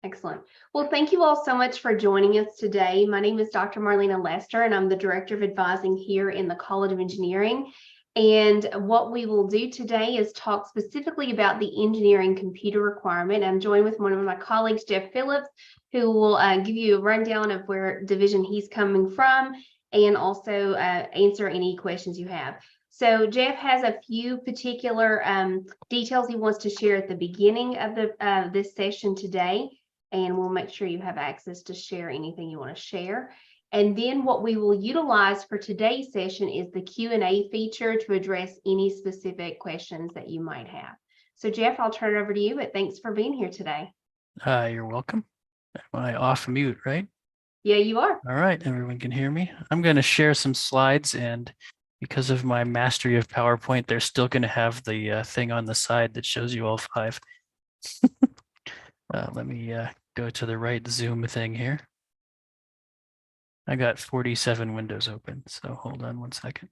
Excellent. Well, thank you all so much for joining us today. My name is Dr. Marlena Lester, and I'm the Director of Advising here in the College of Engineering. And what we will do today is talk specifically about the engineering computer requirement. I'm joined with one of my colleagues, Jeff Phillips, who will give you a rundown of where division he's coming from and also answer any questions you have. So Jeff has a few particular details he wants to share at the beginning of this session today, and we'll make sure you have access to share anything you want to share. And then what we will utilize for today's session is the Q&A feature to address any specific questions that you might have. So Jeff, I'll turn it over to you, but thanks for being here today. You're welcome. Am I off mute, right? Yeah, you are. All right, everyone can hear me. I'm going to share some slides, and because of my mastery of PowerPoint, they're still going to have the thing on the side that shows you all five. Let me go to the right Zoom thing here. I got 47 windows open, so hold on one second.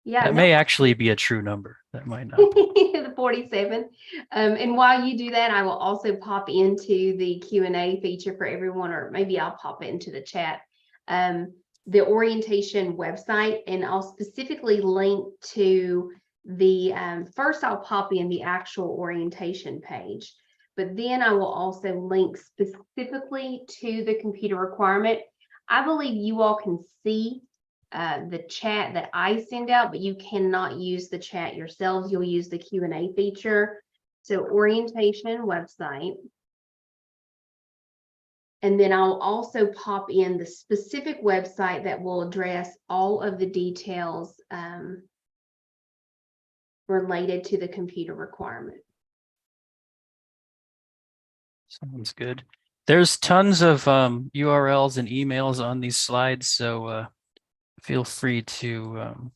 Yeah, that may actually be a true number. That might not be. The 47. And while you do that, I will also pop into the Q&A feature for everyone, or maybe I'll pop it into the chat, the orientation website, and I'll specifically link to the, first I'll pop in the actual orientation page, but then I will also link specifically to the computer requirement. I believe you all can see the chat that I send out, but you cannot use the chat yourselves. You'll use the Q&A feature. So orientation website. And then I'll also pop in the specific website that will address all of the details related to the computer requirement. Sounds good. There's tons of URLs and emails on these slides, so feel free to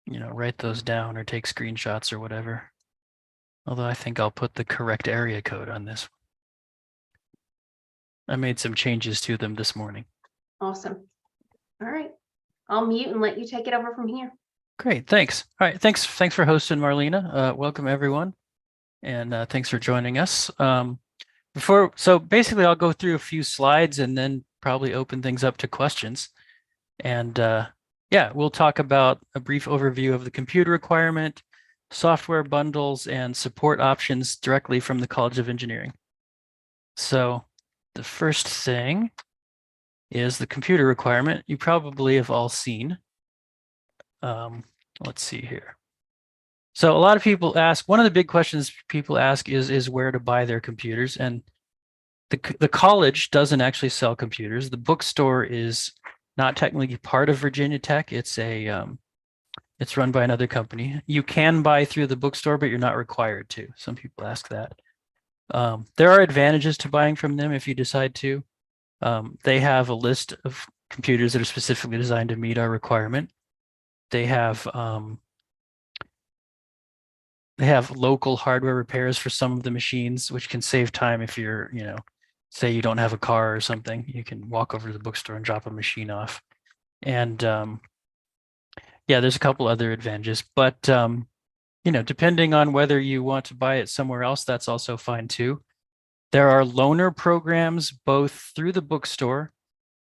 write those down or take screenshots or whatever. Although I think I'll put the correct area code on this one. I made some changes to them this morning. Awesome. All right. I'll mute and let you take it over from here. Great, thanks. All right, thanks for hosting, Marlena. Welcome everyone, and thanks for joining us. So basically I'll go through a few slides and then probably open things up to questions. And yeah, we'll talk about a brief overview of the computer requirement, software bundles, and support options directly from the College of Engineering. So the first thing is the computer requirement. You probably have all seen. Let's see here. So a lot of people ask, one of the big questions people ask is where to buy their computers. And the college doesn't actually sell computers. The bookstore is not technically part of Virginia Tech. It's it's run by another company. You can buy through the bookstore, but you're not required to. Some people ask that. There are advantages to buying from them if you decide to. They have a list of computers that are specifically designed to meet our requirement. They have local hardware repairs for some of the machines, which can save time if you're, say you don't have a car or something. You can walk over to the bookstore and drop a machine off. And yeah, there's a couple other advantages, but depending on whether you want to buy it somewhere else, that's also fine too. There are loaner programs both through the bookstore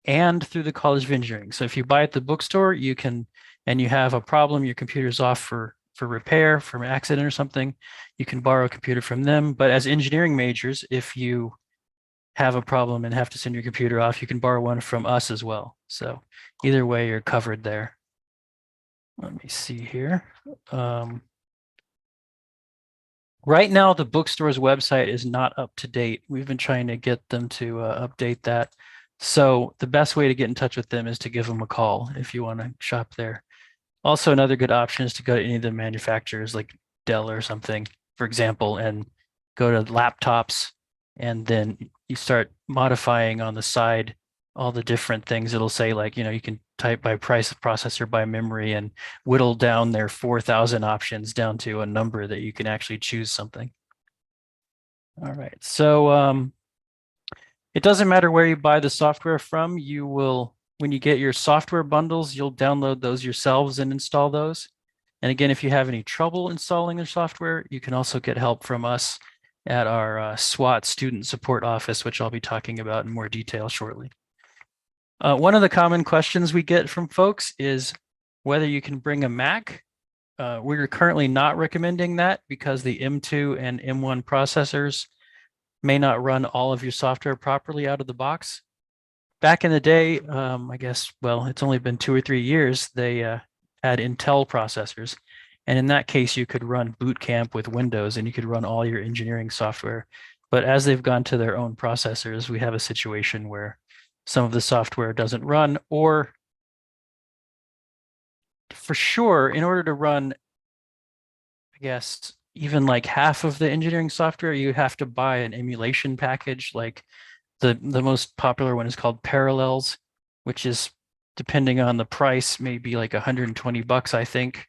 and through the College of Engineering. So if you buy at the bookstore, you can, and you have a problem, your computer's off for repair, for an accident or something, you can borrow a computer from them. But as engineering majors, if you have a problem and have to send your computer off, you can borrow one from us as well. So either way, you're covered there. Let me see here. Right now, the bookstore's website is not up to date. We've been trying to get them to update that. So the best way to get in touch with them is to give them a call if you want to shop there. Also, another good option is to go to any of the manufacturers like Dell or something, for example, and go to laptops, and then you start modifying on the side all the different things. It'll say like, you can type by price of processor, by memory, and whittle down their 4,000 options down to a number that you can actually choose something. All right, so it doesn't matter where you buy the software from. You will, when you get your software bundles, you'll download those yourselves and install those. And again, if you have any trouble installing the software, you can also get help from us at our SWAT student support office, which I'll be talking about in more detail shortly. One of the common questions we get from folks is whether you can bring a Mac. We're currently not recommending that because the M2 and M1 processors may not run all of your software properly out of the box. Back in the day, I guess, well, it's only been 2 or 3 years, they had Intel processors. And in that case, you could run Boot Camp with Windows and you could run all your engineering software. But as they've gone to their own processors, we have a situation where some of the software doesn't run, or for sure, in order to run, I guess, even like half of the engineering software, you have to buy an emulation package. Like the most popular one is called Parallels, which is, depending on the price, maybe like $120, I think,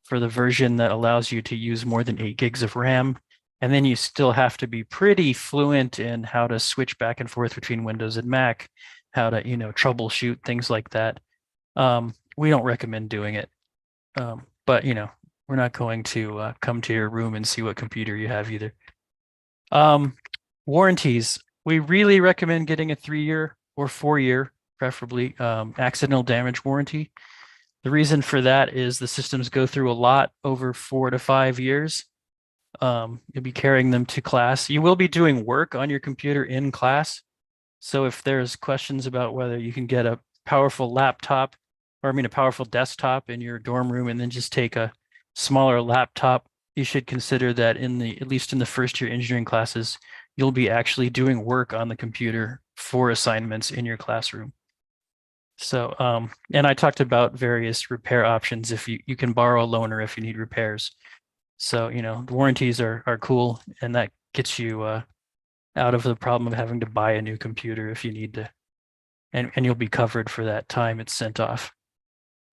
for the version that allows you to use more than 8 gigs of RAM. And then you still have to be pretty fluent in how to switch back and forth between Windows and Mac, how to, troubleshoot things like that. We don't recommend doing it. But, we're not going to come to your room and see what computer you have either. Warranties. We really recommend getting a 3-year or 4-year, preferably, accidental damage warranty. The reason for that is the systems go through a lot over 4 to 5 years. You'll be carrying them to class. You will be doing work on your computer in class. So if there's questions about whether you can get a powerful laptop, or a powerful desktop in your dorm room and then just take a smaller laptop, you should consider that at least in the first year engineering classes, you'll be actually doing work on the computer for assignments in your classroom. So, and I talked about various repair options. If you can borrow a loaner if you need repairs. So, the warranties are cool, and that gets you out of the problem of having to buy a new computer if you need to, and you'll be covered for that time it's sent off.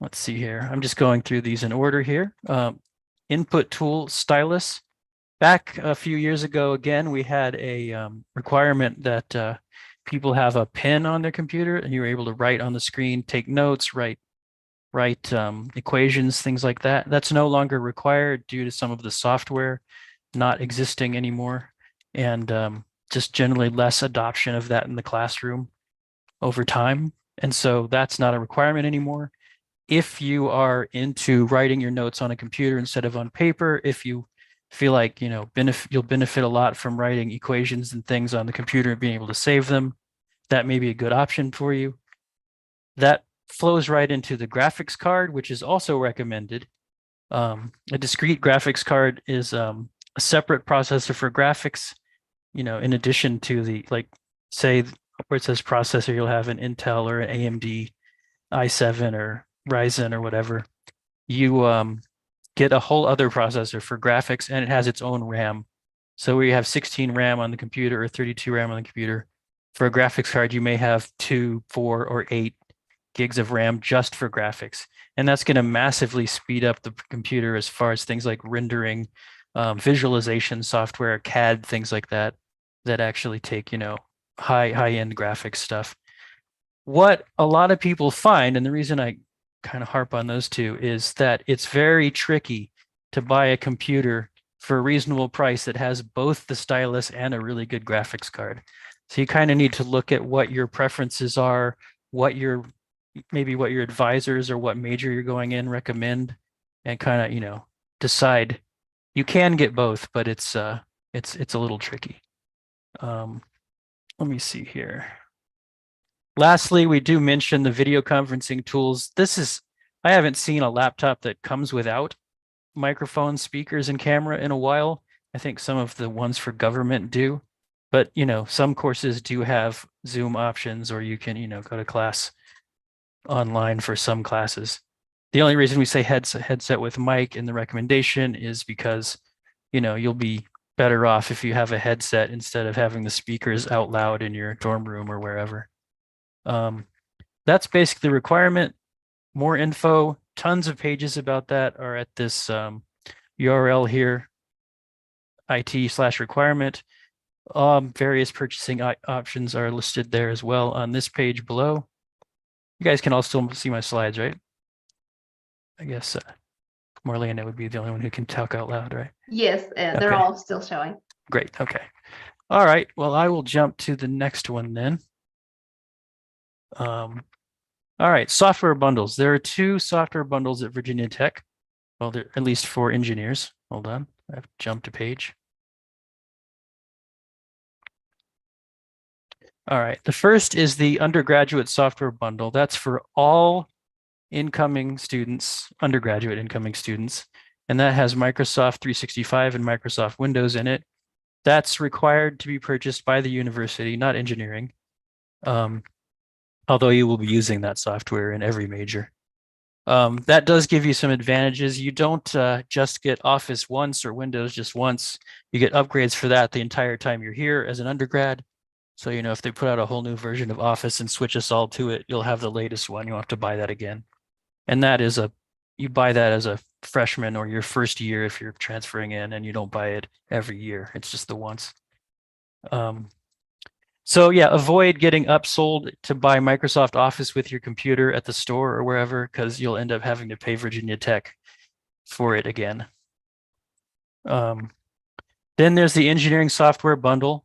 Let's see here. I'm just going through these in order here. Input tool stylus. Back a few years ago, again, we had a requirement that people have a pen on their computer and you were able to write on the screen, take notes, write equations, things like that. That's no longer required due to some of the software not existing anymore, and just generally less adoption of that in the classroom over time. And so that's not a requirement anymore. If you are into writing your notes on a computer instead of on paper, if you feel like you'll benefit a lot from writing equations and things on the computer and being able to save them, that may be a good option for you. That flows right into the graphics card, which is also recommended. A discrete graphics card is a separate processor for graphics. In addition to the, like, say where it says processor, you'll have an Intel or an AMD i7 or Ryzen or whatever. You get a whole other processor for graphics, and it has its own RAM. So where you have 16 RAM on the computer or 32 RAM on the computer, for a graphics card, you may have 2, 4, or 8 gigs of RAM just for graphics. And that's going to massively speed up the computer as far as things like rendering, visualization software, CAD, things like that, that actually take, high-end graphics stuff. What a lot of people find, and the reason I kind of harp on those two, is that it's very tricky to buy a computer for a reasonable price that has both the stylus and a really good graphics card. So you kind of need to look at what your preferences are, maybe what your advisors or what major you're going in recommend, and kind of, decide. You can get both, but it's a little tricky. Let me see here. Lastly, we do mention the video conferencing tools. I haven't seen a laptop that comes without microphones, speakers, and camera in a while. I think some of the ones for government do, but some courses do have Zoom options, or you can, go to class online for some classes. The only reason we say headset with mic in the recommendation is because, you'll be better off if you have a headset instead of having the speakers out loud in your dorm room or wherever. That's basically the requirement. More info, tons of pages about that are at this URL here, IT/requirement. Various purchasing options are listed there as well on this page below. You guys can all still see my slides, right? I guess Marlena would be the only one who can talk out loud, right? Yes, they're Okay. all still showing. Great. Okay. All right. Well, I will jump to the next one then. All right. Software bundles. There are two software bundles at Virginia Tech. Well, there at least for engineers. Hold on. I've jumped a page. All right. The first is the undergraduate software bundle. That's for all incoming students, undergraduate incoming students. And that has Microsoft 365 and Microsoft Windows in it. That's required to be purchased by the university, not engineering. Although you will be using that software in every major. That does give you some advantages. You don't just get Office once or Windows just once. You get upgrades for that the entire time you're here as an undergrad. So, you know, if they put out a whole new version of Office and switch us all to it, you'll have the latest one. You won't have to buy that again. And that is you buy that as a freshman or your first year if you're transferring in, and you don't buy it every year. It's just the once. So yeah, avoid getting upsold to buy Microsoft Office with your computer at the store or wherever, because you'll end up having to pay Virginia Tech for it again. Then there's the engineering software bundle.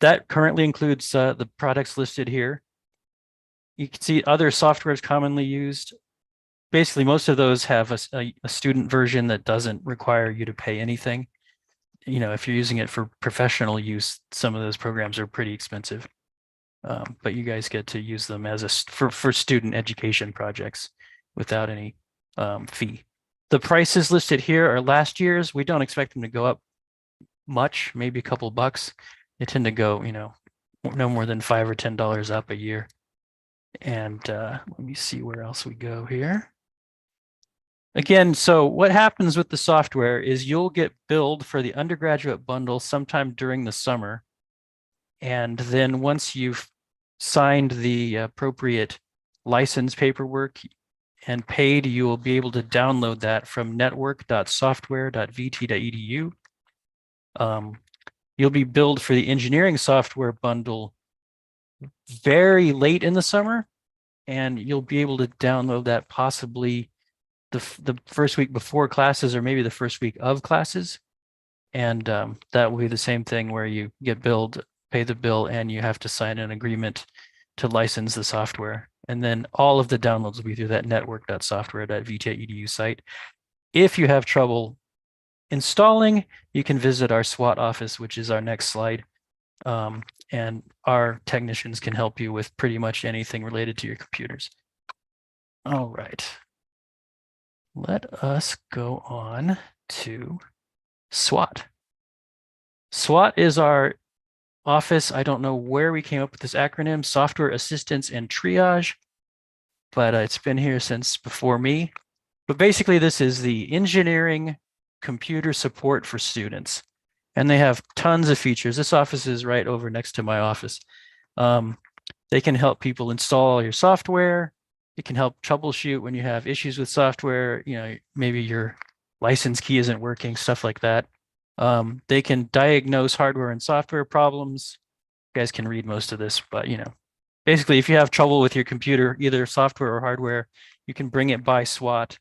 That currently includes the products listed here. You can see other softwares commonly used. Basically, most of those have a student version that doesn't require you to pay anything. You know, if you're using it for professional use, some of those programs are pretty expensive. But you guys get to use them as for student education projects without any fee. The prices listed here are last year's. We don't expect them to go up much, maybe a couple bucks. They tend to go, you know, no more than $5 or $10 up a year. And let me see where else we go here. Again, so what happens with the software is you'll get billed for the undergraduate bundle sometime during the summer. And then once you've signed the appropriate license paperwork and paid, you will be able to download that from network.software.vt.edu. You'll be billed for the engineering software bundle very late in the summer, and you'll be able to download that possibly the first week before classes or maybe the first week of classes. And that will be the same thing where you get billed, pay the bill, and you have to sign an agreement to license the software. And then all of the downloads will be through that network.software.vt.edu site. If you have trouble installing, you can visit our SWAT office, which is our next slide. And our technicians can help you with pretty much anything related to your computers. All right. Let us go on to SWAT. SWAT is our office. I don't know where we came up with this acronym, Software Assistance and Triage, but it's been here since before me. But basically, this is the engineering computer support for students. And they have tons of features. This office is right over next to my office. They can help people install your software. It can help troubleshoot when you have issues with software. You know, maybe your license key isn't working, stuff like that. They can diagnose hardware and software problems. You guys can read most of this, but you know, basically, if you have trouble with your computer, either software or hardware, you can bring it by SWAT.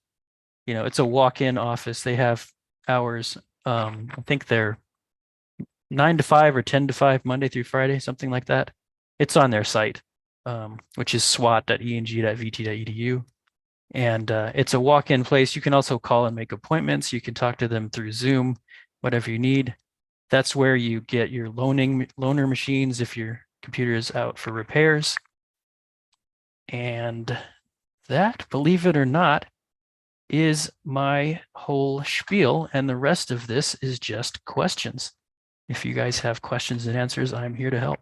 You know, it's a walk-in office. They have hours. I think they're 9 to 5 or 10 to 5, Monday through Friday, something like that. It's on their site, which is swat.eng.vt.edu. And it's a walk-in place. You can also call and make appointments. You can talk to them through Zoom, whatever you need. That's where you get your loaner machines if your computer is out for repairs. And that, believe it or not, is my whole spiel. And the rest of this is just questions. If you guys have questions and answers, I'm here to help.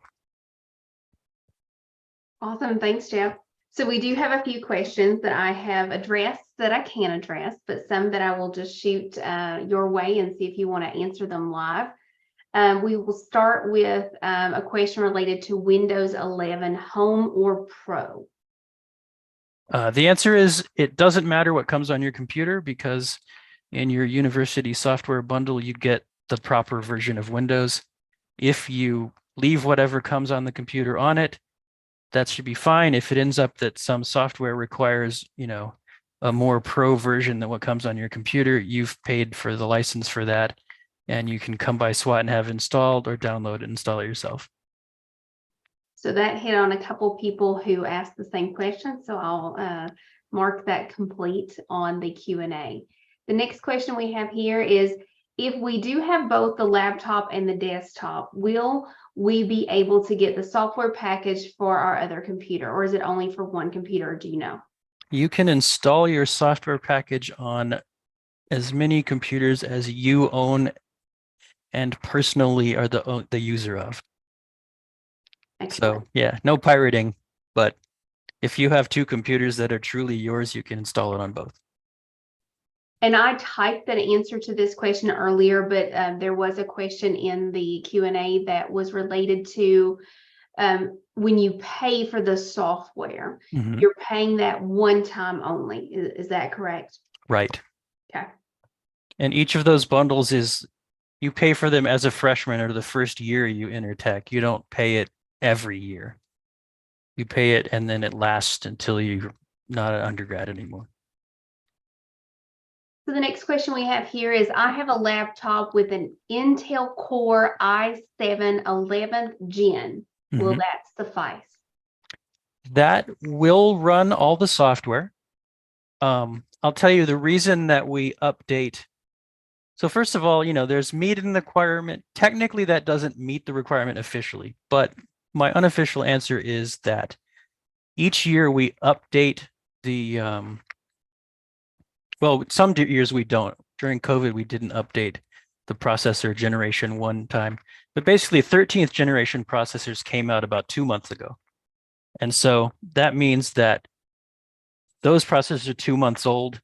Awesome. Thanks, Jeff. So we do have a few questions that I have addressed that I can address, but some that I will just shoot your way and see if you want to answer them live. We will start with a question related to Windows 11 Home or Pro. The answer is it doesn't matter what comes on your computer, because in your university software bundle, you get the proper version of Windows. If you leave whatever comes on the computer on it, that should be fine. If it ends up that some software requires, you know, a more pro version than what comes on your computer, you've paid for the license for that, and you can come by SWAT and have it installed, or download it and install it yourself. So that hit on a couple people who asked the same question. So I'll mark that complete on the Q&A. The next question we have here is, if we do have both the laptop and the desktop, will we be able to get the software package for our other computer, or is it only for one computer? Do you know? You can install your software package on as many computers as you own and personally are the user of. Excellent. So yeah, no pirating, but if you have two computers that are truly yours, you can install it on both. And I typed that answer to this question earlier, but there was a question in the Q&A that was related to when you pay for the software, you're paying that one time only. Is that correct? Right. Okay. And each of those bundles is, you pay for them as a freshman or the first year you enter tech. You don't pay it every year. You pay it and then it lasts until you're not an undergrad anymore. So the next question we have here is, I have a laptop with an Intel Core i7 11th Gen. Will that suffice? That will run all the software. I'll tell you the reason that we update. So first of all, there's meeting the requirement. Technically, that doesn't meet the requirement officially, but my unofficial answer is that each year we update the, well, some years we don't. During COVID, we didn't update the processor generation one time, but basically 13th generation processors came out about 2 months ago. And so that means that those processors are 2 months old.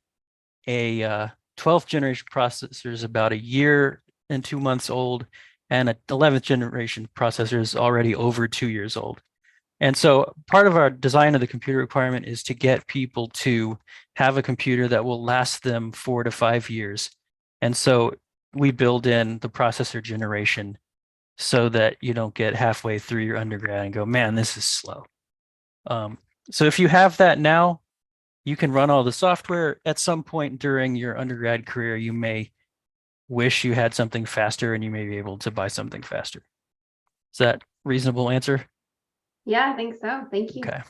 A 12th generation processor is about 1 year and 2 months old, and a 11th generation processor is already over 2 years old. And so part of our design of the computer requirement is to get people to have a computer that will last them 4 to 5 years. And so we build in the processor generation so that you don't get halfway through your undergrad and go, man, this is slow. So if you have that now, you can run all the software. At some point during your undergrad career, you may wish you had something faster and you may be able to buy something faster. Is that a reasonable answer? Yeah, I think so. Thank you. Okay.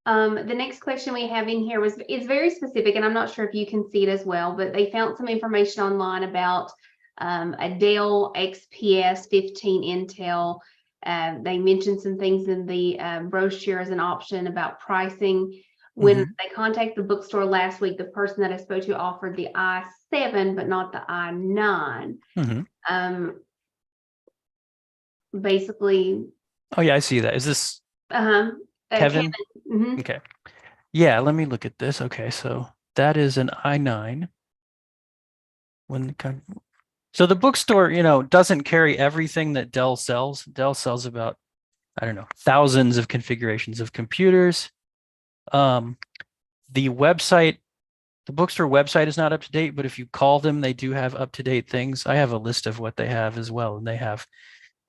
The next question we have in here is very specific, and I'm not sure if you can see it as well, but they found some information online about a Dell XPS 15 Intel. They mentioned some things in the brochure as an option about pricing. When they contacted the bookstore last week, the person that I spoke to offered the i7, but not the i9. Basically. Oh yeah, I see that. Is this Kevin? Okay. Yeah, let me look at this. Okay, so that is an i9. So the bookstore, doesn't carry everything that Dell sells. Dell sells about, I don't know, thousands of configurations of computers. The bookstore website is not up to date, but if you call them, they do have up-to-date things. I have a list of what they have as well, and they have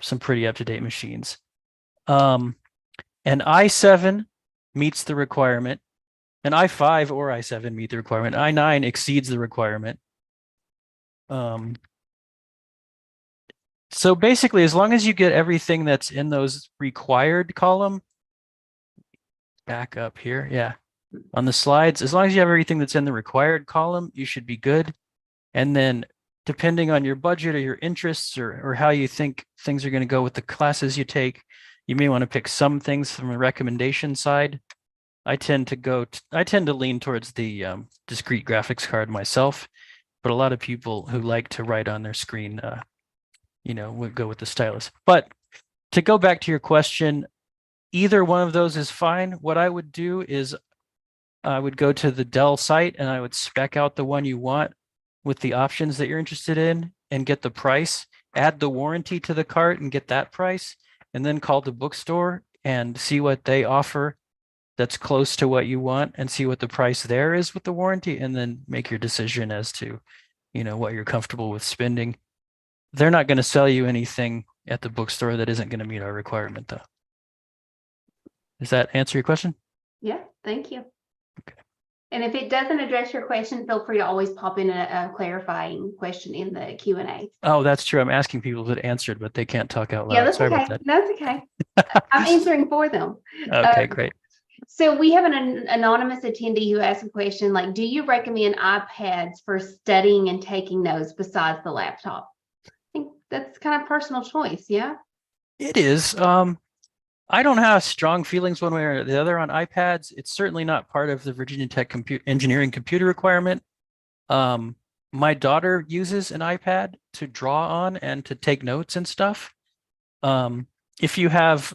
some pretty up-to-date machines. An i7 meets the requirement. An i5 or i7 meet the requirement. i9 exceeds the requirement. So basically, as long as you get everything that's in those required column, back up here, yeah, on the slides, as long as you have everything that's in the required column, you should be good. And then depending on your budget or your interests or how you think things are going to go with the classes you take, you may want to pick some things from a recommendation side. I tend to lean towards the discrete graphics card myself, but a lot of people who like to write on their screen, would go with the stylus. But to go back to your question, either one of those is fine. What I would do is I would go to the Dell site and I would spec out the one you want with the options that you're interested in and get the price, add the warranty to the cart and get that price, and then call the bookstore and see what they offer that's close to what you want and see what the price there is with the warranty, and then make your decision as to, what you're comfortable with spending. They're not going to sell you anything at the bookstore that isn't going to meet our requirement, though. Does that answer your question? Yeah, thank you. Okay. And if it doesn't address your question, feel free to always pop in a clarifying question in the Q&A. Oh, that's true. I'm asking people that answered, but they can't talk out Yeah, loud. that's Sorry okay. about that. That's okay. I'm answering for them. Okay, great. So we have an anonymous attendee who asked a question like, do you recommend iPads for studying and taking notes besides the laptop? I think that's kind of personal choice. Yeah. It is. I don't have strong feelings one way or the other on iPads. It's certainly not part of the Virginia Tech engineering computer requirement. My daughter uses an iPad to draw on and to take notes and stuff. If you have,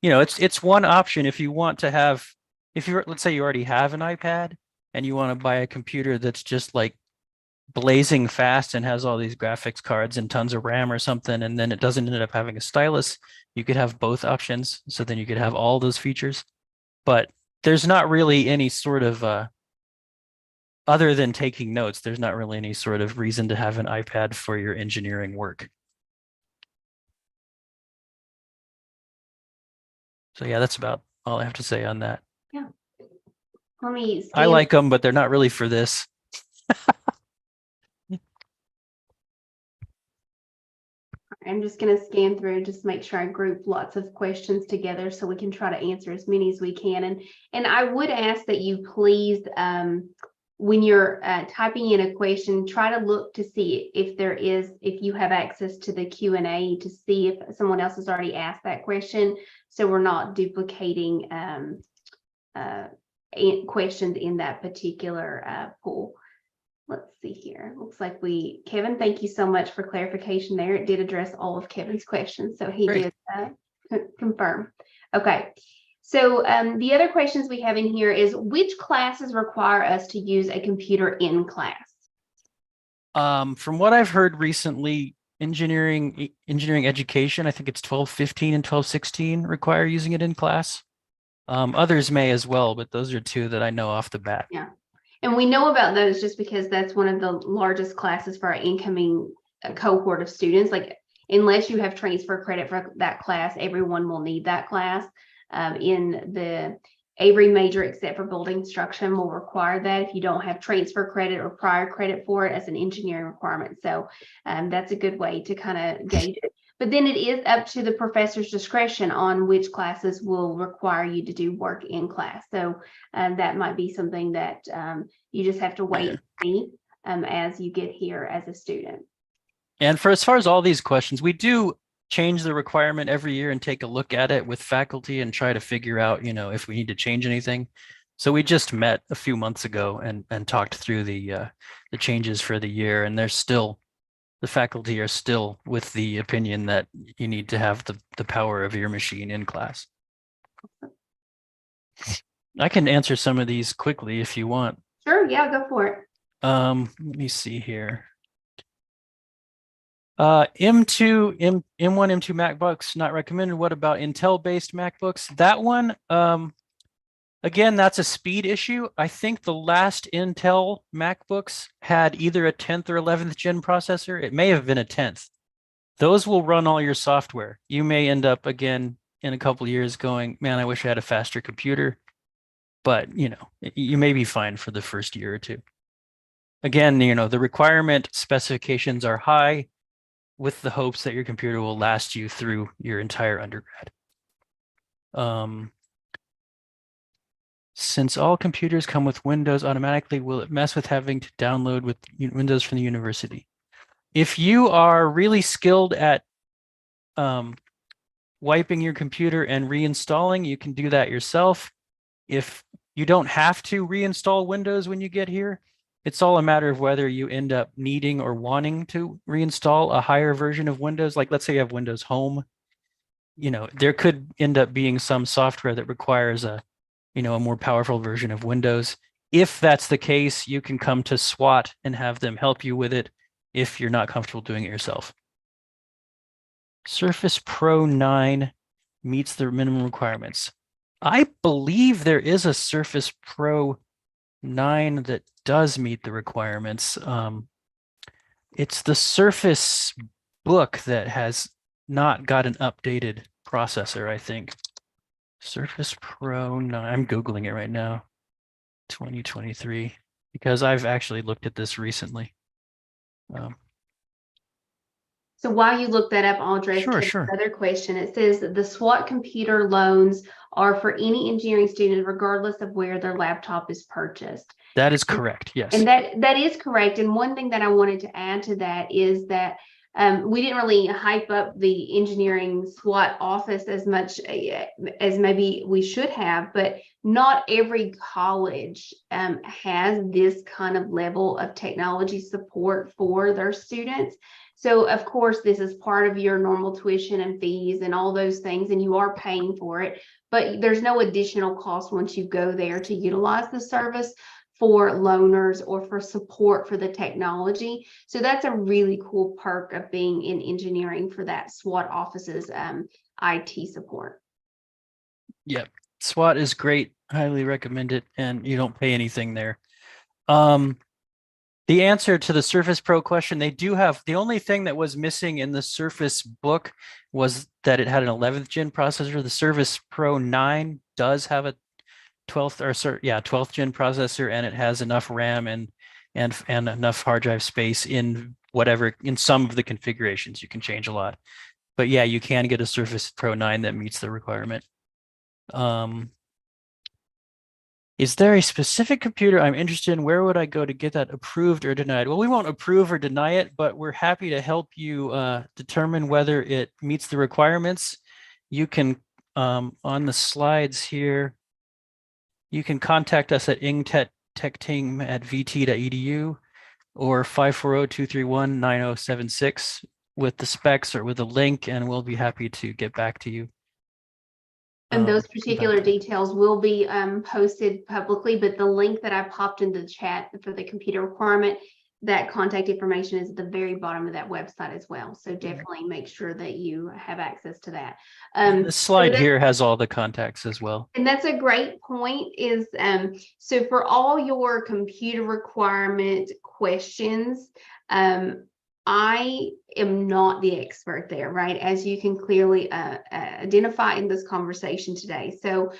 it's one option if you want to have, let's say you already have an iPad and you want to buy a computer that's just like blazing fast and has all these graphics cards and tons of RAM or something, and then it doesn't end up having a stylus, you could have both options. So then you could have all those features. But there's not really any sort of, other than taking notes, there's not really any sort of reason to have an iPad for your engineering work. So yeah, that's about all I have to say on that. Yeah. Let me I like them, but they're not really for this. I'm just going to scan through, just make sure I group lots of questions together so we can try to answer as many as we can. And I would ask that you please, when you're typing in a question, try to look to see if you have access to the Q&A to see if someone else has already asked that question. So we're not duplicating questions in that particular pool. Let's see here. Looks like Kevin, thank you so much for clarification there. It did address all of Kevin's questions, so he Great. did confirm. Okay. So the other questions we have in here is, which classes require us to use a computer in class? From what I've heard recently, engineering education, I think it's 1215 and 1216 require using it in class. Others may as well, but those are two that I know off the bat. Yeah. And we know about those just because that's one of the largest classes for our incoming cohort of students. Like, unless you have transfer credit for that class, everyone will need that class. Every major except for building construction will require that if you don't have transfer credit or prior credit for it as an engineering requirement. So that's a good way to kind of gauge it. But then it is up to the professor's discretion on which classes will require you to do work in class. So that might be something that you just have to wait and see as you get here as a student. And for as far as all these questions, we do change the requirement every year and take a look at it with faculty and try to figure out, if we need to change anything. So we just met a few months ago and talked through the changes for the year, and the faculty are still with the opinion that you need to have the power of your machine in class. I can answer some of these quickly if you want. Sure, yeah, go for it. Let me see here. M2, M1, M2 MacBooks not recommended. What about Intel-based MacBooks? That one, again, that's a speed issue. I think the last Intel MacBooks had either a 10th or 11th gen processor. It may have been a 10th. Those will run all your software. You may end up again in a couple of years going, man, I wish I had a faster computer. But, you may be fine for the first year or two. Again, the requirement specifications are high with the hopes that your computer will last you through your entire undergrad. Since all computers come with Windows automatically, will it mess with having to download with Windows from the university? If you are really skilled at wiping your computer and reinstalling, you can do that yourself. If you don't have to reinstall Windows when you get here, it's all a matter of whether you end up needing or wanting to reinstall a higher version of Windows. Like, let's say you have Windows Home. There could end up being some software that requires a more powerful version of Windows. If that's the case, you can come to SWAT and have them help you with it if you're not comfortable doing it yourself. Surface Pro 9 meets the minimum requirements. I believe there is a Surface Pro 9 that does meet the requirements. It's the Surface Book that has not got an updated processor, I think. Surface Pro 9, I'm Googling it right now. 2023, because I've actually looked at this recently. So while you look that up, I'll address Sure, Kate's sure. other question. It says that the SWAT computer loans are for any engineering student, regardless of where their laptop is purchased. That is correct. Yes. And that is correct. And one thing that I wanted to add to that is that we didn't really hype up the engineering SWAT office as much as maybe we should have, but not every college has this kind of level of technology support for their students. So of course, this is part of your normal tuition and fees and all those things, and you are paying for it, but there's no additional cost once you go there to utilize the service for loaners or for support for the technology. So that's a really cool perk of being in engineering for that SWAT office's IT support. Yep. SWAT is great. Highly recommend it. And you don't pay anything there. The answer to the Surface Pro question, they do have, the only thing that was missing in the Surface book was that it had an 11th gen processor. The Surface Pro 9 does have a 12th gen processor, and it has enough RAM and enough hard drive space in some of the configurations. You can change a lot. But yeah, you can get a Surface Pro 9 that meets the requirement. Is there a specific computer I'm interested in? Where would I go to get that approved or denied? Well, we won't approve or deny it, but we're happy to help you determine whether it meets the requirements. You can, on the slides here, you can contact us at ingtechteam@vt.edu or 540-231-9076 with the specs or with a link, and we'll be happy to get back to you. And those particular details will be posted publicly, but the link that I popped into the chat for the computer requirement, that contact information is at the very bottom of that website as well. So definitely make sure that you have access to that. The slide here has all the contacts as well. And that's a great point is, so for all your computer requirement questions, I am not the expert there, right? As you can clearly identify in this conversation today. So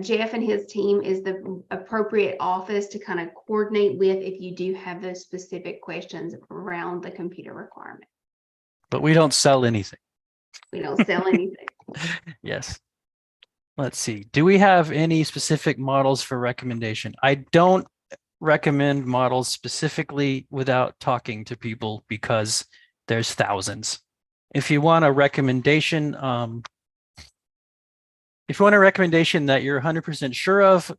Jeff and his team is the appropriate office to kind of coordinate with if you do have those specific questions around the computer requirement. But we don't sell anything. We don't sell anything. Yes. Let's see. Do we have any specific models for recommendation? I don't recommend models specifically without talking to people because there's thousands. If you want a recommendation, that you're 100% sure of,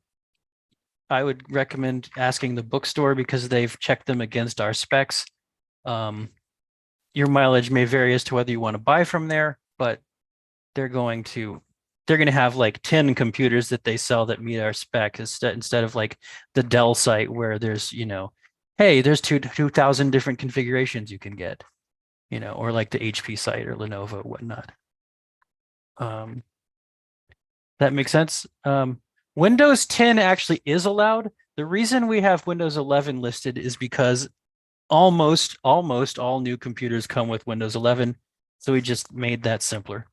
I would recommend asking the bookstore because they've checked them against our specs. Your mileage may vary as to whether you want to buy from there, but they're going to have like 10 computers that they sell that meet our spec instead of like the Dell site where there's, hey, there's 2,000 different configurations you can get, or like the HP site or Lenovo, whatnot. That makes sense. Windows 10 actually is allowed. The reason we have Windows 11 listed is because almost all new computers come with Windows 11. So we just made that simpler.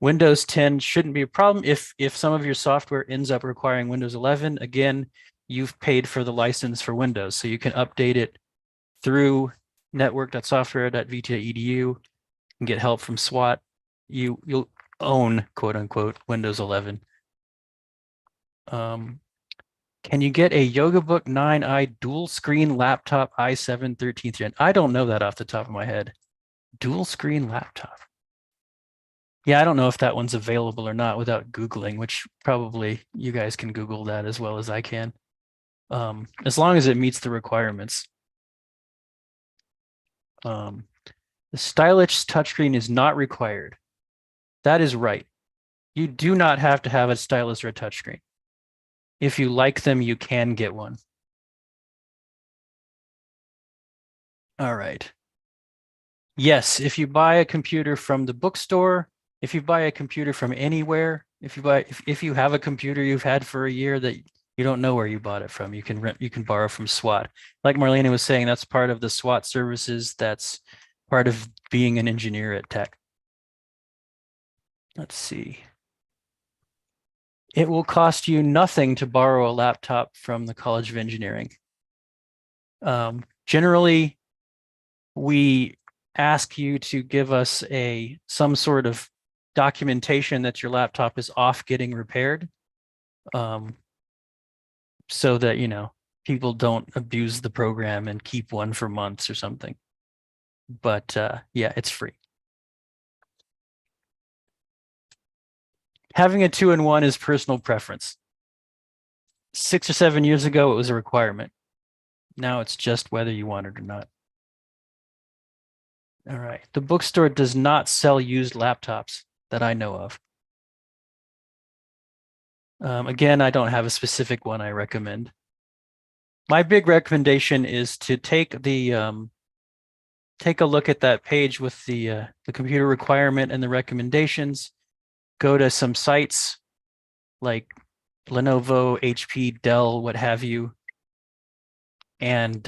Windows 10 shouldn't be a problem. If some of your software ends up requiring Windows 11, again, you've paid for the license for Windows. So you can update it through network.software.vt.edu and get help from SWAT. You'll own, quote unquote, Windows 11. Can you get a YogaBook 9i dual screen laptop i7 13th gen? I don't know that off the top of my head. Dual screen laptop. Yeah, I don't know if that one's available or not without Googling, which probably you guys can Google that as well as I can. As long as it meets the requirements. The stylus touchscreen is not required. That is right. You do not have to have a stylus or a touchscreen. If you like them, you can get one. All right. Yes, if you buy a computer from the bookstore, if you buy a computer from anywhere, if you have a computer you've had for a year that you don't know where you bought it from, you can borrow from SWAT. Like Marlena was saying, that's part of the SWAT services. That's part of being an engineer at Tech. Let's see. It will cost you nothing to borrow a laptop from the College of Engineering. Generally, we ask you to give us some sort of documentation that your laptop is off getting repaired, so that, you know, people don't abuse the program and keep one for months or something. But yeah, it's free. Having a 2-in-1 is personal preference. 6 or 7 years ago, it was a requirement. Now it's just whether you want it or not. All right. The bookstore does not sell used laptops that I know of. Again, I don't have a specific one I recommend. My big recommendation is to take a look at that page with the computer requirement and the recommendations. Go to some sites like Lenovo, HP, Dell, what have you, and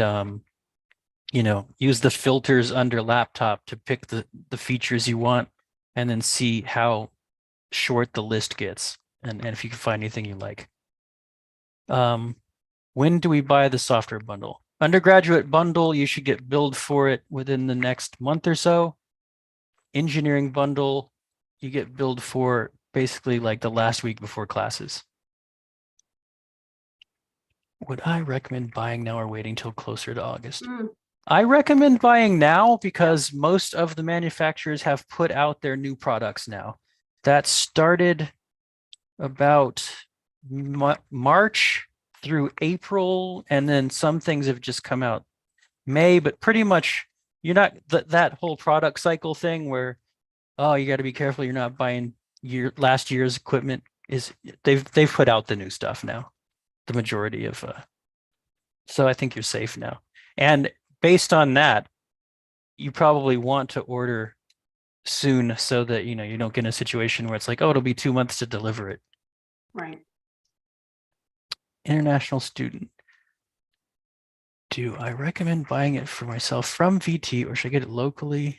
you know, use the filters under laptop to pick the features you want, and then see how short the list gets, and if you can find anything you like. When do we buy the software bundle? Undergraduate bundle, you should get billed for it within the next month or so. Engineering bundle, you get billed for basically like the last week before classes. Would I recommend buying now or waiting till closer to August? I recommend buying now because most of the manufacturers have put out their new products now. That started about March through April, and then some things have just come out May, but pretty much you're not that whole product cycle thing where, oh, you got to be careful you're not buying last year's equipment. They've put out the new stuff now, the majority of so I think you're safe now. And based on that, you probably want to order soon so that, you know, you don't get in a situation where it's like, oh, it'll be 2 months to deliver it. Right. International student. Do I recommend buying it for myself from VT, or should I get it locally?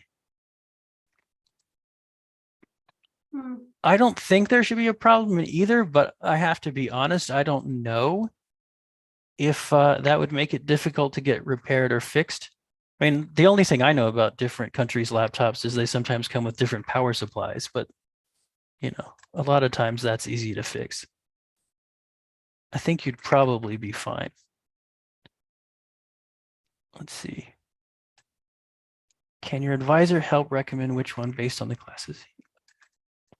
I don't think there should be a problem in either, but I have to be honest, I don't know if that would make it difficult to get repaired or fixed. I mean, the only thing I know about different countries' laptops is they sometimes come with different power supplies, but, you know, a lot of times that's easy to fix. I think you'd probably be fine. Let's see. Can your advisor help recommend which one based on the classes?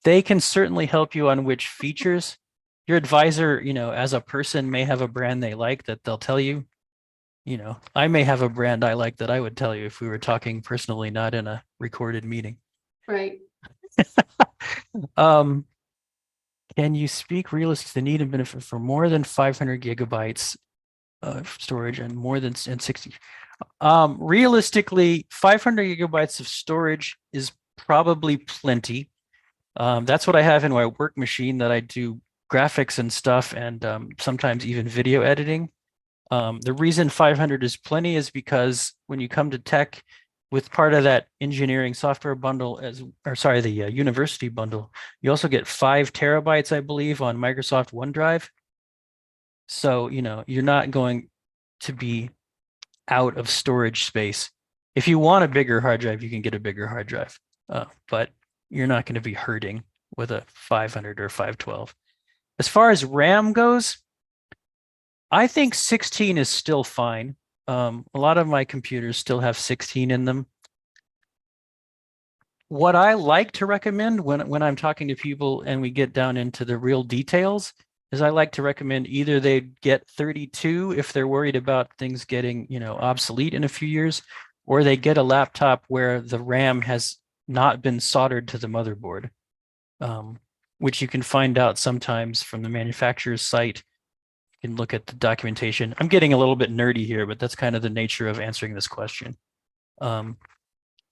They can certainly help you on which features. Your advisor, you know, as a person may have a brand they like that they'll tell you. You know, I may have a brand I like that I would tell you if we were talking personally, not in a recorded meeting. Right. Can you speak realistic to the need and benefit for more than 500 gigabytes of storage and more than 60? Realistically, 500 gigabytes of storage is probably plenty. That's what I have in my work machine that I do graphics and stuff, and sometimes even video editing. The reason 500 is plenty is because when you come to tech with part of that engineering software bundle, the university bundle, you also get 5 terabytes, I believe, on Microsoft OneDrive. So, you know, you're not going to be out of storage space. If you want a bigger hard drive, you can get a bigger hard drive, but you're not going to be hurting with a 500 or 512. As far as RAM goes, I think 16 is still fine. A lot of my computers still have 16 in them. What I like to recommend when I'm talking to people and we get down into the real details is I like to recommend either they get 32 if they're worried about things getting, you know, obsolete in a few years, or they get a laptop where the RAM has not been soldered to the motherboard, which you can find out sometimes from the manufacturer's site. You can look at the documentation. I'm getting a little bit nerdy here, but that's kind of the nature of answering this question.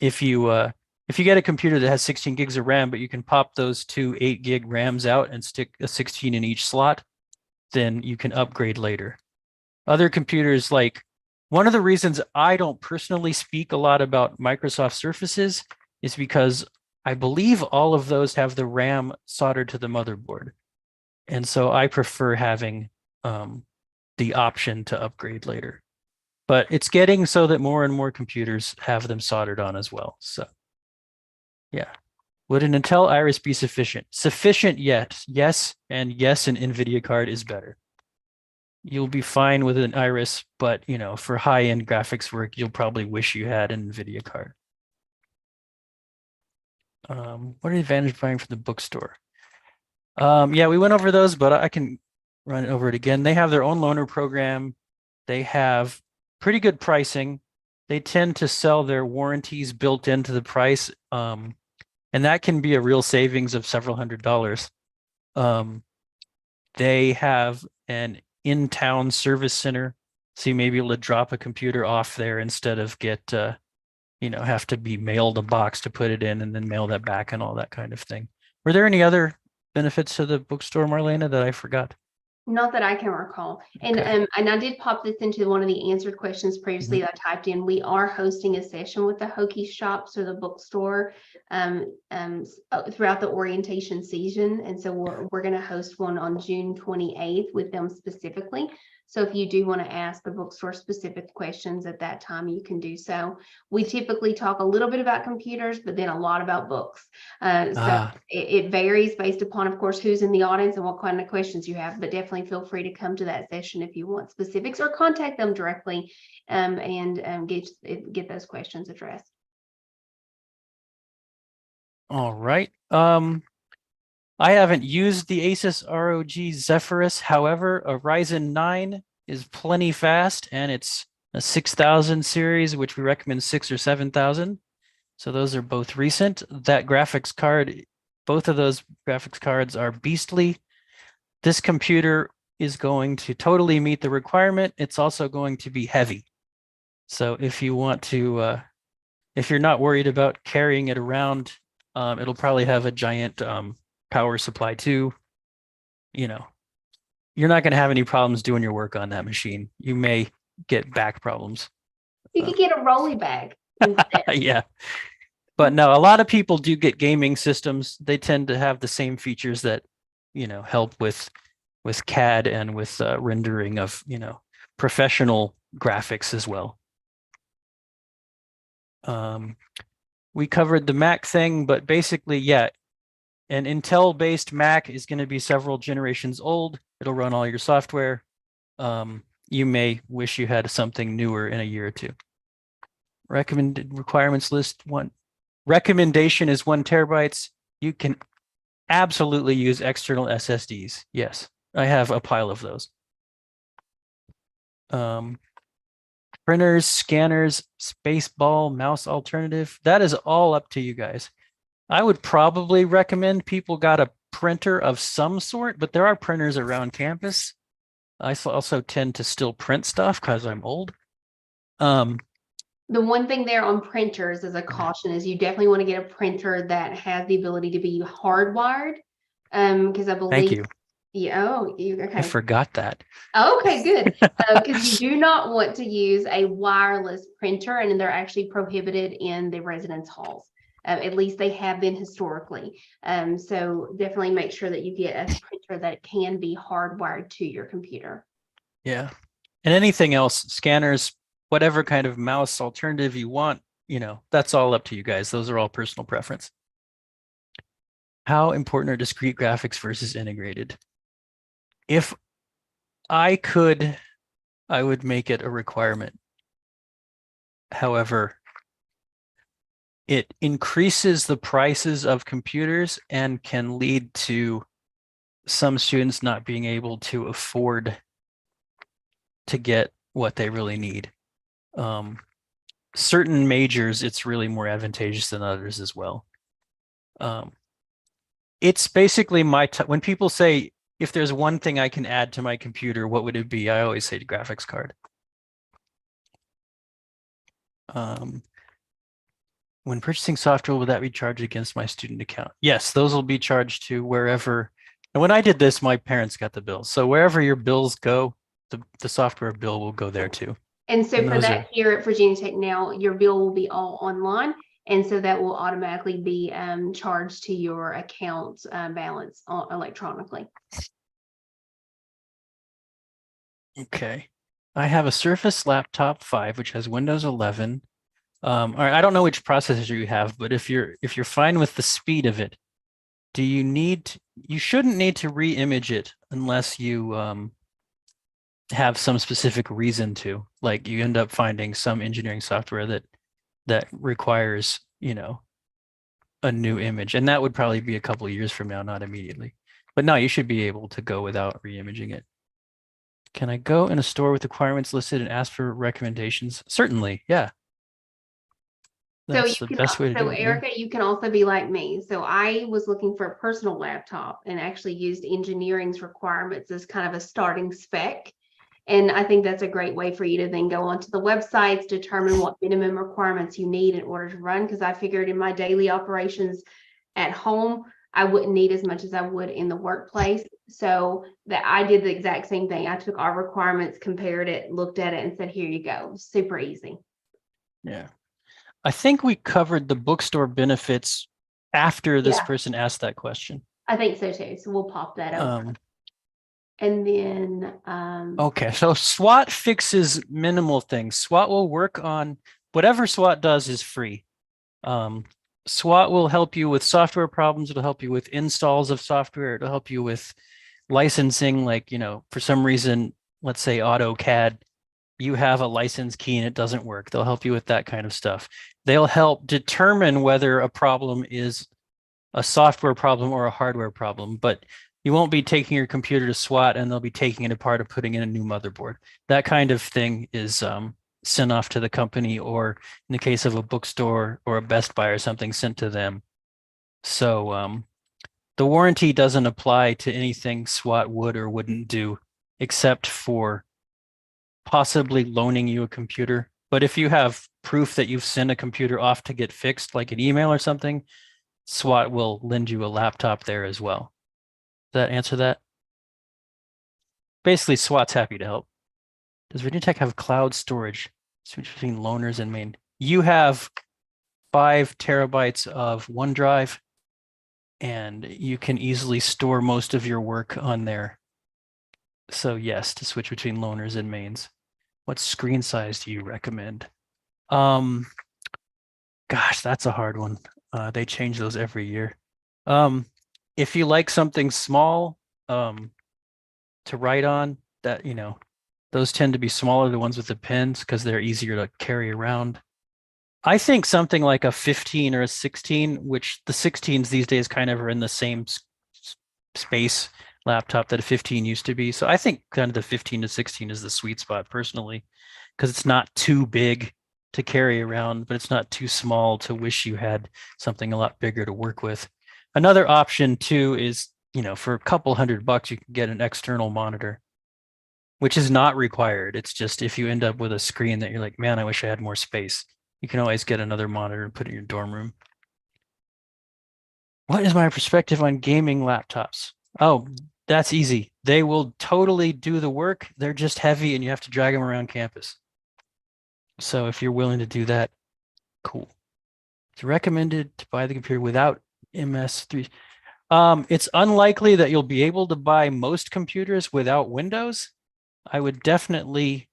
If you get a computer that has 16 gigs of RAM, but you can pop those 2 8 gig RAMs out and stick a 16 in each slot, then you can upgrade later. Other computers, like, one of the reasons I don't personally speak a lot about Microsoft Surfaces is because I believe all of those have the RAM soldered to the motherboard. And so I prefer having the option to upgrade later. But it's getting so that more and more computers have them soldered on as well. So yeah. Would an Intel Iris be sufficient? Sufficient yet. Yes. And yes, an NVIDIA card is better. You'll be fine with an Iris, but for high-end graphics work, you'll probably wish you had an NVIDIA card. What are the advantages of buying from the bookstore? Yeah, we went over those, but I can run over it again. They have their own loaner program. They have pretty good pricing. They tend to sell their warranties built into the price. And that can be a real savings of several $100s. They have an in-town service center, so you may be able to drop a computer off there instead of have to be mailed a box to put it in and then mail that back and all that kind of thing. Were there any other benefits to the bookstore, Marlena, that I forgot? Not that I can recall. And Okay. and I did pop this into one of the answered questions previously that I typed in. We are hosting a session with the Hokie Shops or the bookstore throughout the orientation season. And so we're going to host one on June 28th with them specifically. So if you do want to ask the bookstore specific questions at that time, you can do so. We typically talk a little bit about computers, but then a lot about books. So it varies based upon, of course, who's in the audience and what kind of questions you have, but definitely feel free to come to that session if you want specifics or contact them directly and get those questions addressed. All right. I haven't used the Asus ROG Zephyrus. However, a Ryzen 9 is plenty fast, and it's a 6000 series, which we recommend 6 or 7000. So those are both recent. That graphics card, both of those graphics cards are beastly. This computer is going to totally meet the requirement. It's also going to be heavy. So if you want to, if you're not worried about carrying it around, it'll probably have a giant power supply too. You're not going to have any problems doing your work on that machine. You may get back problems. You could get a rolly bag. Yeah. But no, a lot of people do get gaming systems. They tend to have the same features that, help with CAD and with rendering of, professional graphics as well. We covered the Mac thing, but basically, yeah, an Intel-based Mac is going to be several generations old. It'll run all your software. You may wish you had something newer in a year or two. Recommended requirements list 1. Recommendation is 1 terabytes. You can absolutely use external SSDs. Yes, I have a pile of those. Printers, scanners, Spaceball, mouse alternative. That is all up to you guys. I would probably recommend people got a printer of some sort, but there are printers around campus. I also tend to still print stuff because I'm old. The one thing there on printers as a caution is you definitely want to get a printer that has the ability to be hardwired. Because I believe. Thank you. Yeah, okay. I forgot that. Okay, good. Because you do not want to use a wireless printer, and they're actually prohibited in the residence halls. At least they have been historically. So definitely make sure that you get a printer that can be hardwired to your computer. Yeah. And anything else, scanners, whatever kind of mouse alternative you want, that's all up to you guys. Those are all personal preference. How important are discrete graphics versus integrated? If I could, I would make it a requirement. However, it increases the prices of computers and can lead to some students not being able to afford to get what they really need. Certain majors, it's really more advantageous than others as well. It's basically when people say, if there's one thing I can add to my computer, what would it be? I always say graphics card. When purchasing software, will that be charged against my student account? Yes, those will be charged to wherever. And when I did this, my parents got the bills. So wherever your bills go, the software bill will go there too. And so for that, here at Virginia Tech now, your bill will be all online. And so that will automatically be charged to your account balance electronically. Okay. I have a Surface Laptop 5, which has Windows 11. All right, I don't know which processor you have, but if you're fine with the speed of it, you shouldn't need to re-image it unless you have some specific reason to. Like you end up finding some engineering software that requires, a new image. And that would probably be a couple of years from now, not immediately. But no, you should be able to go without re-imaging it. Can I go in a store with requirements listed and ask for recommendations? Certainly, yeah. So That's the best way to do it. Yeah. Erica, you can also be like me. So I was looking for a personal laptop and actually used engineering's requirements as kind of a starting spec. And I think that's a great way for you to then go onto the websites, determine what minimum requirements you need in order to run. Because I figured in my daily operations at home, I wouldn't need as much as I would in the workplace. So that I did the exact same thing. I took our requirements, compared it, looked at it, and said, here you go. Super easy. Yeah. I think we covered the bookstore benefits after this Yeah. person asked that question. I think so too. So we'll pop that over. And then Okay, so SWAT fixes minimal things. SWAT will work on whatever SWAT does is free. SWAT will help you with software problems. It'll help you with installs of software. It'll help you with licensing, like, for some reason, let's say AutoCAD, you have a license key and it doesn't work. They'll help you with that kind of stuff. They'll help determine whether a problem is a software problem or a hardware problem, but you won't be taking your computer to SWAT and they'll be taking it apart and putting in a new motherboard. That kind of thing is sent off to the company, or in the case of a bookstore or a Best Buy or something, sent to them. So the warranty doesn't apply to anything SWAT would or wouldn't do, except for possibly loaning you a computer. But if you have proof that you've sent a computer off to get fixed, like an email or something, SWAT will lend you a laptop there as well. Does that answer that? Basically, SWAT's happy to help. Does Virginia Tech have cloud storage? Switch between loaners and main. You have 5 terabytes of OneDrive, and you can easily store most of your work on there. So yes, to switch between loaners and mains. What screen size do you recommend? Gosh, that's a hard one. They change those every year. If you like something small to write on, that, those tend to be smaller, the ones with the pens, because they're easier to carry around. I think something like a 15 or a 16, which the 16s these days kind of are in the same space laptop that a 15 used to be. So I think kind of the 15 to 16 is the sweet spot personally, because it's not too big to carry around, but it's not too small to wish you had something a lot bigger to work with. Another option too is, for a couple $100, you can get an external monitor, which is not required. It's just if you end up with a screen that you're like, man, I wish I had more space, you can always get another monitor and put it in your dorm room. What is my perspective on gaming laptops? Oh, that's easy. They will totally do the work. They're just heavy and you have to drag them around campus. So if you're willing to do that, cool. It's recommended to buy the computer without MS3. It's unlikely that you'll be able to buy most computers without Windows. I would definitely,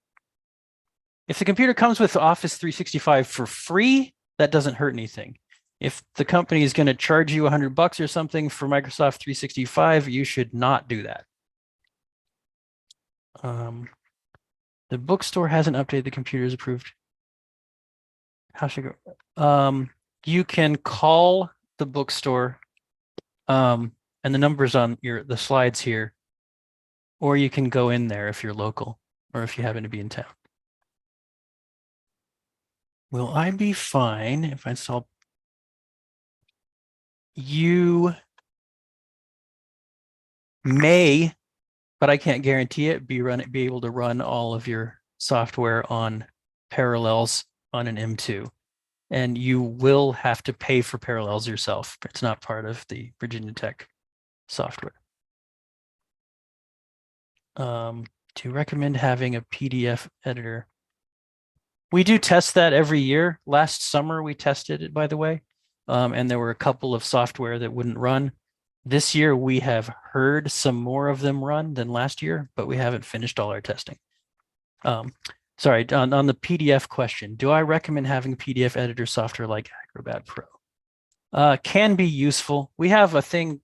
if the computer comes with Office 365 for free, that doesn't hurt anything. If the company is going to charge you $100 or something for Microsoft 365, you should not do that. The bookstore hasn't updated the computers approved. How should I go? You can call the bookstore, and the number's on the slides here, or you can go in there if you're local or if you happen to be in town. Will I be fine if I install? You may, but I can't guarantee it, be able to run all of your software on Parallels on an M2. And you will have to pay for Parallels yourself. It's not part of the Virginia Tech software. Do you recommend having a PDF editor? We do test that every year. Last summer, we tested it, by the way. And there were a couple of software that wouldn't run. This year, we have heard some more of them run than last year, but we haven't finished all our testing. Sorry, on the PDF question, do I recommend having PDF editor software like Acrobat Pro? Can be useful. We have a thing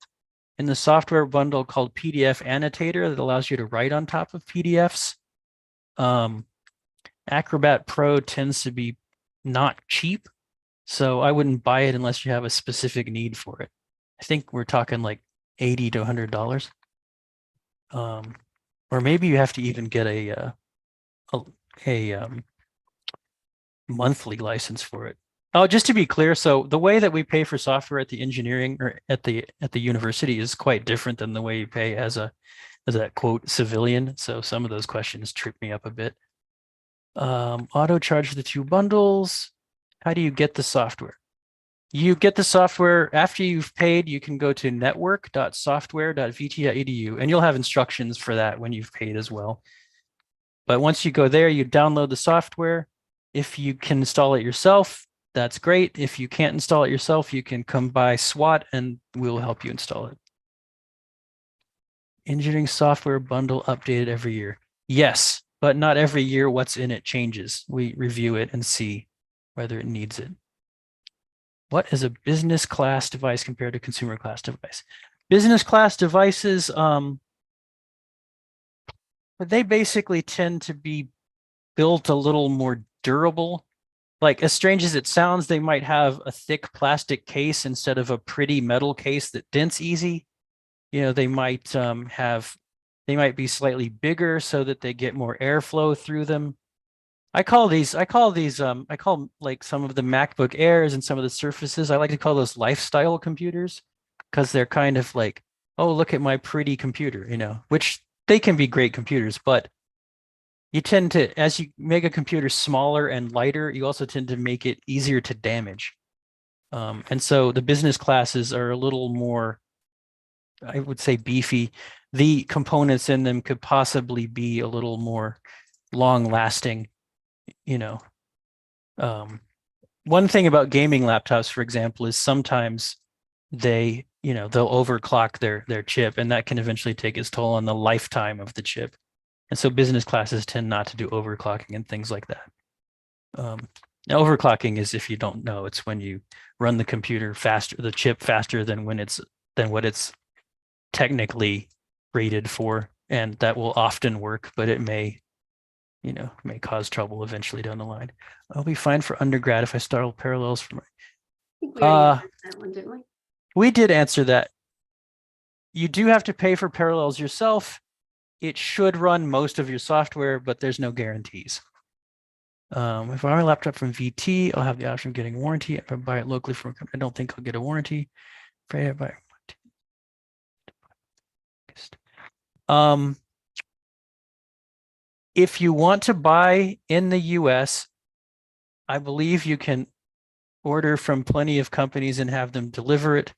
in the software bundle called PDF Annotator that allows you to write on top of PDFs. Acrobat Pro tends to be not cheap, so I wouldn't buy it unless you have a specific need for it. I think we're talking like $80 to $100. Or maybe you have to even get a monthly license for it. Oh, just to be clear, so the way that we pay for software at the engineering or at the university is quite different than the way you pay as a quote civilian. So some of those questions trip me up a bit. Auto charge the two bundles. How do you get the software? You get the software after you've paid. You can go to network.software.vt.edu and you'll have instructions for that when you've paid as well. But once you go there, you download the software. If you can install it yourself, that's great. If you can't install it yourself, you can come by SWAT and we'll help you install it. Engineering software bundle updated every year. Yes, but not every year what's in it changes. We review it and see whether it needs it. What is a business class device compared to consumer class device? Business class devices, they basically tend to be built a little more durable. Like, as strange as it sounds, they might have a thick plastic case instead of a pretty metal case that dents easy. They might be slightly bigger so that they get more airflow through them. I call like some of the MacBook Airs and some of the Surfaces, I like to call those lifestyle computers because they're kind of like, oh, look at my pretty computer, which they can be great computers, but you tend to, as you make a computer smaller and lighter, you also tend to make it easier to damage. And so the business classes are a little more, I would say, beefy. The components in them could possibly be a little more long lasting. One thing about gaming laptops, for example, is sometimes they'll overclock their chip, and that can eventually take its toll on the lifetime of the chip. And so business classes tend not to do overclocking and things like that. Now, overclocking is, if you don't know, it's when you run the computer faster, the chip faster than what it's technically rated for, and that will often work, but it may cause trouble eventually down the line. I'll be fine for undergrad if I start parallels for my. I think we already answered that one, didn't we? We did answer that. You do have to pay for parallels yourself. It should run most of your software, but there's no guarantees. If I buy a laptop from VT, I'll have the option of getting a warranty. If I buy it locally from a company, I don't think I'll get a warranty. If you want to buy in the US, I believe you can order from plenty of companies and have them deliver it.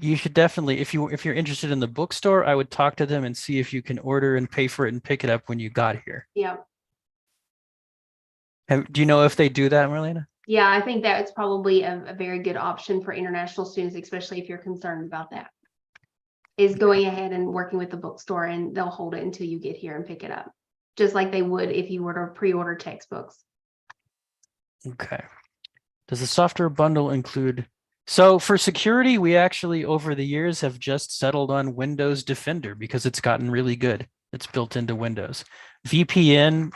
You should definitely, if you're interested in the bookstore, I would talk to them and see if you can order and pay for it and pick it up when you got here. Yeah. Do you know if they do that, Marlena? Yeah, I think that's probably a very good option for international students, especially if you're concerned about that, is going ahead and working with the bookstore, and they'll hold it until you get here and pick it up, just like they would if you were to pre-order textbooks. Okay. Does the software bundle include... So for security, we actually, over the years, have just settled on Windows Defender because it's gotten really good. It's built into Windows. VPN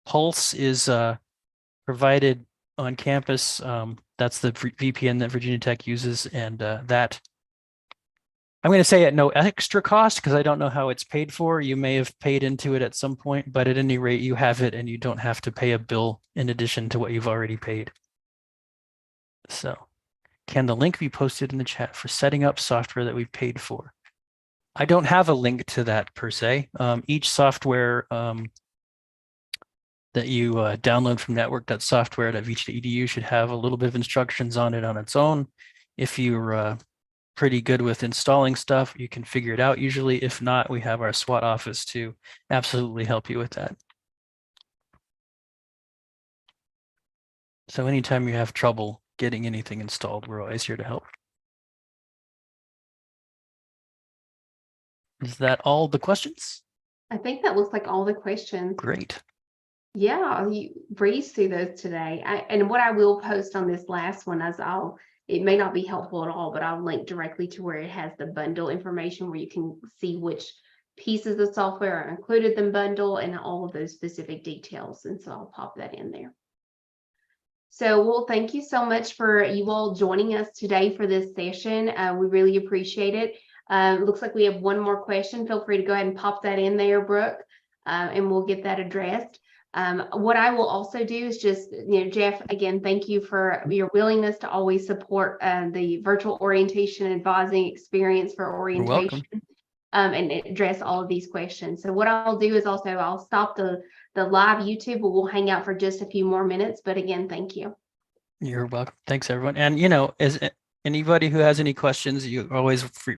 Pulse is provided on campus. That's the VPN that Virginia Tech uses, and that I'm going to say at no extra cost because I don't know how it's paid for. You may have paid into it at some point, but at any rate, you have it and you don't have to pay a bill in addition to what you've already paid. So, can the link be posted in the chat for setting up software that we've paid for? I don't have a link to that per se. Each software that you download from network.software.vt.edu should have a little bit of instructions on it on its own. If you're pretty good with installing stuff, you can figure it out usually. If not, we have our SWAT office to absolutely help you with that. So anytime you have trouble getting anything installed, we're always here to help. Is that all the questions? I think that looks like all the questions. Great. Yeah, you breezed through those today. And what I will post on this last one is it may not be helpful at all, but I'll link directly to where it has the bundle information where you can see which pieces of software are included in the bundle and all of those specific details. And so I'll pop that in there. So, well, thank you so much for you all joining us today for this session. We really appreciate it. Looks like we have one more question. Feel free to go ahead and pop that in there, Brooke, and we'll get that addressed. What I will also do is just, Jeff, again, thank you for your willingness to always support the virtual orientation and advising experience for orientation. And address all of these questions. So what I'll do is also I'll stop the live YouTube, but we'll hang out for just a few more minutes. But again, thank you. You're welcome. Thanks, everyone. And, as anybody who has any questions, you always